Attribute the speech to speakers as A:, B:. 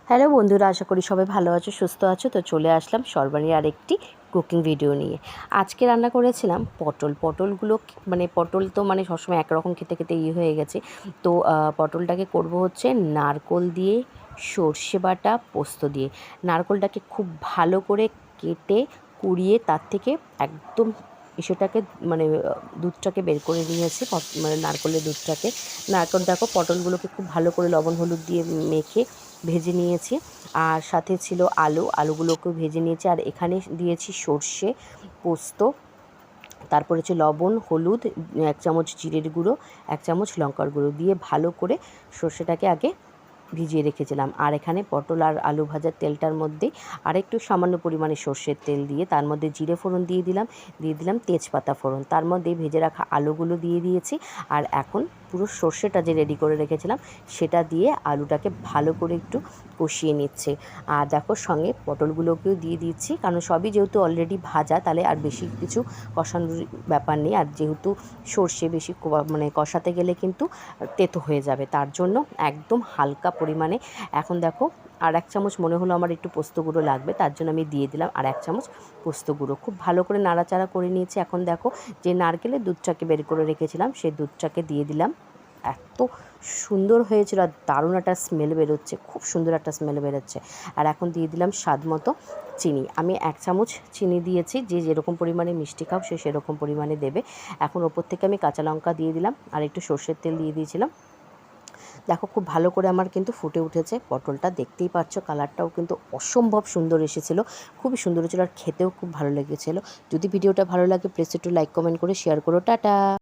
A: Hello বন্ধুরা, আশা করি সবাই ভালো আছো, সুস্থ আছো। তো চলে আসলাম সর্বাণীর আরেকটি কুকিং ভিডিও নিয়ে। আজকে রান্না করেছিলাম পটলগুলো, মানে পটল তো মানে সবসময় একরকম খেতে খেতে হয়ে গেছে। তো পটলটাকে করব হচ্ছে নারকোল দিয়ে, সর্ষে বাটা, পোস্ত দিয়ে। নারকোলটাকে খুব ভালো করে কেটে কুড়িয়ে তার থেকে একদম সেটাকে মানে দুধটাকে বের করে নিয়েছি, মানে নারকোলের দুধটাকে। নারকোল দেখো, পটলগুলোকে খুব ভালো করে লবণ হলুদ দিয়ে মেখে ভেজে নিয়েছি। আর সাথে ছিল আলুগুলোকেও ভেজে নিয়েছি। আর এখানে দিয়েছি সর্ষে, পোস্ত, তারপরে হচ্ছে লবণ, হলুদ, 1 চামচ জিরের গুঁড়ো, 1 চামচ লঙ্কার গুঁড়ো দিয়ে ভালো করে সর্ষেটাকে আগে ভিজিয়ে রেখেছিলাম। আর এখানে পটল আর আলু ভাজার তেলটার মধ্যে আরেকটু সামান্য পরিমাণে সর্ষের তেল দিয়ে তার মধ্যে জিরে ফোড়ন দিয়ে দিলাম তেজপাতা ফোড়ন। তার মধ্যে ভেজে রাখা আলুগুলো দিয়ে দিয়েছি। আর এখন পুরো সর্ষেটা যে রেডি করে রেখেছিলাম সেটা দিয়ে আলুটাকে ভালো করে একটু কষিয়ে নিচ্ছে। আর দেখো, সঙ্গে পটলগুলোকেও দিয়ে দিচ্ছি, কারণ সবই যেহেতু অলরেডি ভাজা, তাহলে আর বেশি কিছু কষানোর ব্যাপার নেই। আর যেহেতু সর্ষে বেশি মানে কষাতে গেলে কিন্তু তেতো হয়ে যাবে, তার জন্য একদম হালকা পরিমাণে। এখন দেখো, আর 1 চামচ মনে হলো আমার একটু পোস্ত গুঁড়ো লাগবে, তার জন্য আমি দিয়ে দিলাম আর 1 চামচ পোস্ত গুঁড়ো। খুব ভালো করে নাড়াচাড়া করে নিয়েছি। এখন দেখো, যে নারকেলের দুধটাকে বের করে রেখেছিলাম সেই দুধটাকে দিয়ে দিলাম। এত সুন্দর হয়েছিল, আর দারুণ একটা স্মেল বেরোচ্ছে, খুব সুন্দর একটা স্মেল বেরোচ্ছে। আর এখন দিয়ে দিলাম স্বাদ মতো চিনি। আমি 1 চামচ চিনি দিয়েছি, যে যেরকম পরিমাণে মিষ্টি খাও সে সেরকম পরিমাণে দেবে। এখন ওপর থেকে আমি কাঁচা লঙ্কা দিয়ে দিলাম আর একটু সর্ষের তেল দিয়ে দিয়েছিলাম। দেখো, খুব ভালো করে আমার কিন্তু ফুটে উঠেছে পটলটা, দেখতেই পাচ্ছ কালারটাও কিন্তু অসম্ভব সুন্দর এসেছিলো, খুবই সুন্দর হয়েছিল আর খেতেও খুব ভালো লেগেছিলো। যদি ভিডিওটা ভালো লাগে প্লিজ একটু লাইক কমেন্ট করে শেয়ার করো। টাটা।